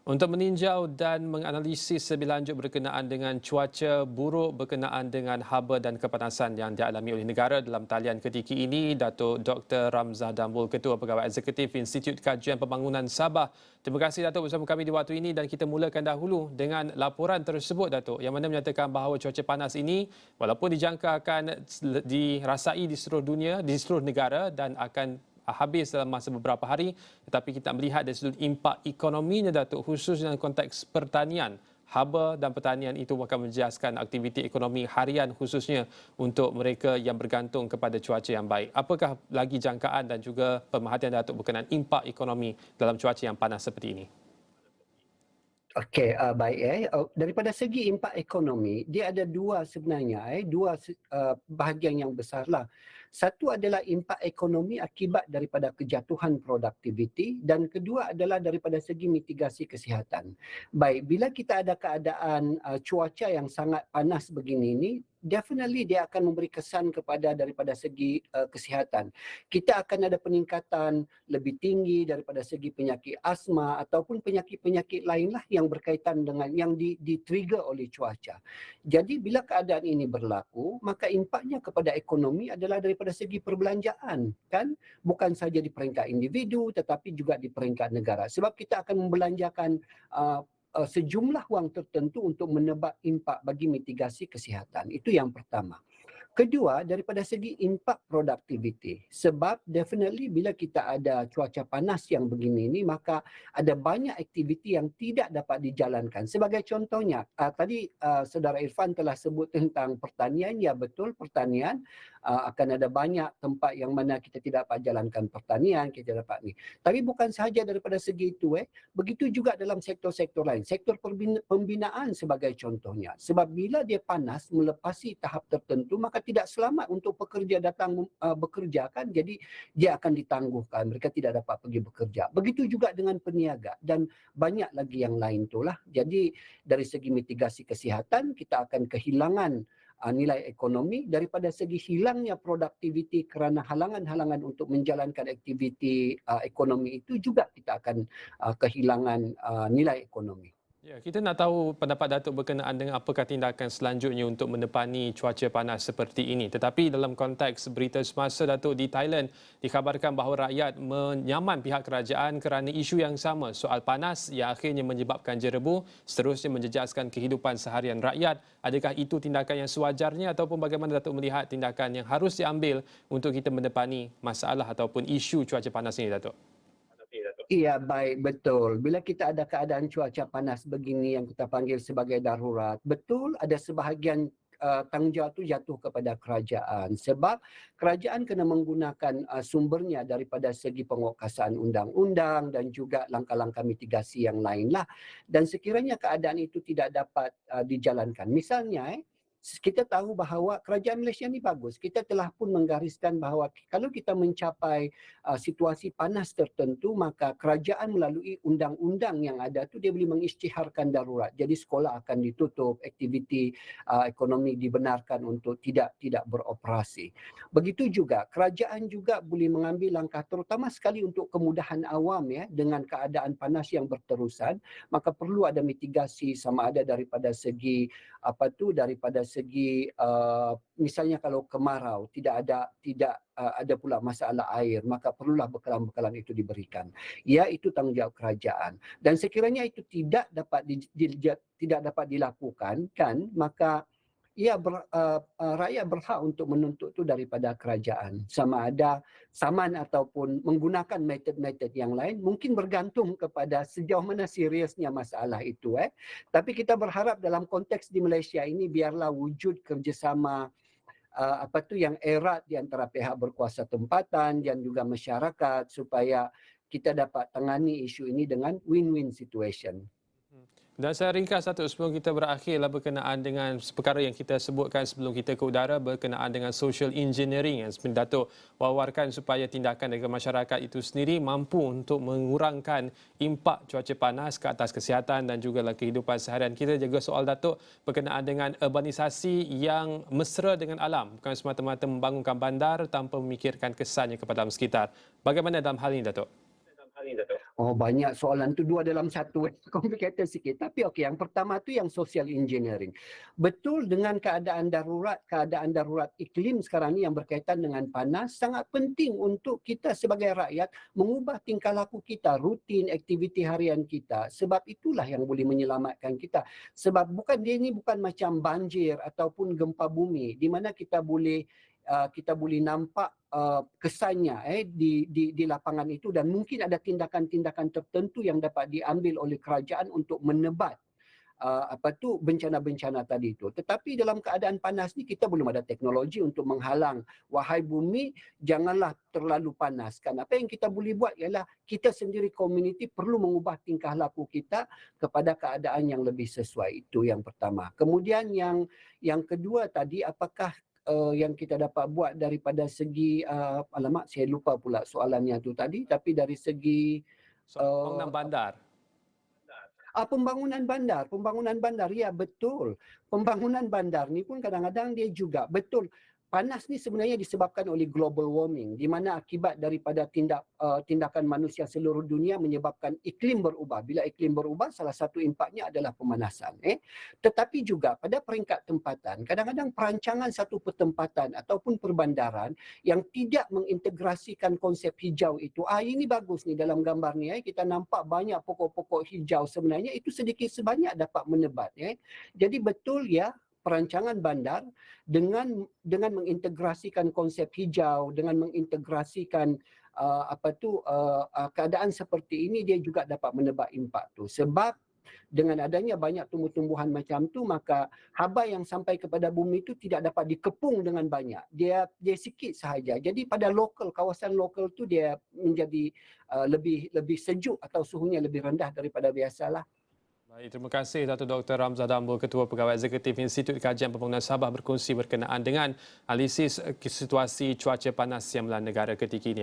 Untuk meninjau dan menganalisis lebih lanjut berkenaan dengan cuaca buruk berkenaan dengan haba dan kepanasan yang dialami oleh negara dalam talian ketika ini, Datuk Dr. Ramzah Dambul, Ketua Pegawai Eksekutif Institut Kajian Pembangunan Sabah. Terima kasih Datuk bersama kami di waktu ini dan kita mulakan dahulu dengan laporan tersebut Datuk yang mana menyatakan bahawa cuaca panas ini walaupun dijangka akan dirasai di seluruh dunia, di seluruh negara dan akan habis dalam masa beberapa hari, tetapi kita melihat dari sudut impak ekonominya Datuk, khusus dalam konteks pertanian. Haba dan pertanian itu akan menjejaskan aktiviti ekonomi harian khususnya untuk mereka yang bergantung kepada cuaca yang baik. Apakah lagi jangkaan dan juga pemerhatian Datuk berkenaan impak ekonomi dalam cuaca yang panas seperti ini? Okey, baik daripada segi impak ekonomi, dia ada dua sebenarnya dua bahagian yang besarlah. Satu adalah impak ekonomi akibat daripada kejatuhan produktiviti dan kedua adalah daripada segi mitigasi kesihatan. Baik, bila kita ada keadaan cuaca yang sangat panas begini ni, definitely dia akan memberi kesan kepada daripada segi kesihatan. Kita akan ada peningkatan lebih tinggi daripada segi penyakit asma ataupun penyakit-penyakit lainlah yang berkaitan dengan yang di-trigger oleh cuaca. Jadi bila keadaan ini berlaku, maka impaknya kepada ekonomi adalah daripada segi perbelanjaan, kan? Bukan saja di peringkat individu tetapi juga di peringkat negara. Sebab kita akan membelanjakan sejumlah wang tertentu untuk menebak impak bagi mitigasi kesihatan. Itu yang pertama. Kedua, daripada segi impak produktiviti. Sebab definitely bila kita ada cuaca panas yang begini ni, maka ada banyak aktiviti yang tidak dapat dijalankan. Sebagai contohnya, tadi Saudara Irfan telah sebut tentang pertanian. Ya betul, pertanian akan ada banyak tempat yang mana kita tidak dapat jalankan pertanian, kita dapat ni. Tapi bukan sahaja daripada segi itu, begitu juga dalam sektor-sektor lain. Sektor pembinaan sebagai contohnya. Sebab bila dia panas melepasi tahap tertentu, maka tidak selamat untuk pekerja datang bekerja kan, jadi dia akan ditangguhkan, mereka tidak dapat pergi bekerja. Begitu juga dengan peniaga dan banyak lagi yang lain itulah. Jadi dari segi mitigasi kesihatan kita akan kehilangan nilai ekonomi, daripada segi hilangnya produktiviti kerana halangan-halangan untuk menjalankan aktiviti ekonomi itu juga kita akan kehilangan nilai ekonomi. Ya, kita nak tahu pendapat Datuk berkenaan dengan apakah tindakan selanjutnya untuk menepani cuaca panas seperti ini. Tetapi dalam konteks berita semasa Datuk di Thailand, dikhabarkan bahawa rakyat menyaman pihak kerajaan kerana isu yang sama, soal panas yang akhirnya menyebabkan jerebu, seterusnya menjejaskan kehidupan seharian rakyat. Adakah itu tindakan yang sewajarnya ataupun bagaimana Datuk melihat tindakan yang harus diambil untuk kita menepani masalah ataupun isu cuaca panas ini, Datuk? Iya, baik, betul. Bila kita ada keadaan cuaca panas begini yang kita panggil sebagai darurat, betul ada sebahagian tanggungjawab itu jatuh kepada kerajaan. Sebab kerajaan kena menggunakan sumbernya daripada segi penguatkuasaan undang-undang dan juga langkah-langkah mitigasi yang lainlah. Dan sekiranya keadaan itu tidak dapat dijalankan. Misalnya, kita tahu bahawa kerajaan Malaysia ni bagus. Kita telah pun menggariskan bahawa kalau kita mencapai situasi panas tertentu, maka kerajaan melalui undang-undang yang ada tu dia boleh mengisytiharkan darurat. Jadi sekolah akan ditutup, aktiviti ekonomi dibenarkan untuk tidak beroperasi. Begitu juga kerajaan juga boleh mengambil langkah terutama sekali untuk kemudahan awam dengan keadaan panas yang berterusan, maka perlu ada mitigasi sama ada daripada segi daripada segi misalnya kalau kemarau tidak ada pula masalah air, maka perlulah bekalan-bekalan itu diberikan. Ya, itu tanggungjawab kerajaan. Dan sekiranya itu tidak dapat dilakukan kan, maka rakyat berhak untuk menuntut itu daripada kerajaan. Sama ada saman ataupun menggunakan metod-metod yang lain, mungkin bergantung kepada sejauh mana seriusnya masalah itu. Tapi kita berharap dalam konteks di Malaysia ini biarlah wujud kerjasama yang erat di antara pihak berkuasa tempatan dan juga masyarakat supaya kita dapat tangani isu ini dengan win-win situation. Dan saya ringkas satu sebelum kita berakhirlah berkenaan dengan perkara yang kita sebutkan sebelum kita ke udara berkenaan dengan social engineering yang sebenarnya Datuk wawarkan supaya tindakan dari masyarakat itu sendiri mampu untuk mengurangkan impak cuaca panas ke atas kesihatan dan juga kehidupan seharian kita. Juga soal Datuk berkenaan dengan urbanisasi yang mesra dengan alam, bukan semata-mata membangunkan bandar tanpa memikirkan kesannya kepada alam sekitar. Bagaimana dalam hal ini, Datuk? ni, Dato'? Oh, banyak soalan tu, dua dalam satu. Complicated sikit. Tapi okey, yang pertama tu yang social engineering. Betul, dengan keadaan darurat iklim sekarang ni yang berkaitan dengan panas, sangat penting untuk kita sebagai rakyat mengubah tingkah laku kita, rutin aktiviti harian kita. Sebab itulah yang boleh menyelamatkan kita. Sebab dia ni bukan macam banjir ataupun gempa bumi di mana kita boleh nampak kesannya di lapangan itu, dan mungkin ada tindakan-tindakan tertentu yang dapat diambil oleh kerajaan untuk menebat bencana-bencana tadi itu. Tetapi dalam keadaan panas ni kita belum ada teknologi untuk menghalang, wahai bumi janganlah terlalu panas. Kan apa yang kita boleh buat ialah kita sendiri komuniti perlu mengubah tingkah laku kita kepada keadaan yang lebih sesuai. Itu yang pertama. Kemudian yang kedua tadi, apakah yang kita dapat buat daripada segi alamak, saya lupa pula soalannya tu tadi, tapi dari segi Pembangunan bandar. Pembangunan bandar, ya betul. Pembangunan bandar ni pun kadang-kadang dia juga betul. Panas ni sebenarnya disebabkan oleh global warming, di mana akibat daripada tindakan manusia seluruh dunia menyebabkan iklim berubah. Bila iklim berubah, salah satu impaknya adalah pemanasan. Tetapi juga pada peringkat tempatan, kadang-kadang perancangan satu pertempatan ataupun perbandaran yang tidak mengintegrasikan konsep hijau itu. Ini bagus ni dalam gambar ni. Kita nampak banyak pokok-pokok hijau, sebenarnya itu sedikit sebanyak dapat menebat. Jadi betul ya, perancangan bandar dengan mengintegrasikan konsep hijau, dengan mengintegrasikan keadaan seperti ini, dia juga dapat menebak impak tu. Sebab dengan adanya banyak tumbuh-tumbuhan macam tu, maka haba yang sampai kepada bumi itu tidak dapat dikepung dengan banyak. Dia sikit sahaja. Jadi pada kawasan lokal tu dia menjadi lebih sejuk atau suhunya lebih rendah daripada biasalah. Baik, terima kasih Datuk Dr. Ramzah Dambul, Ketua Pegawai Eksekutif Institut Kajian Pembangunan Sabah, berkongsi berkenaan dengan analisis situasi cuaca panas yang melanda negara ketika ini.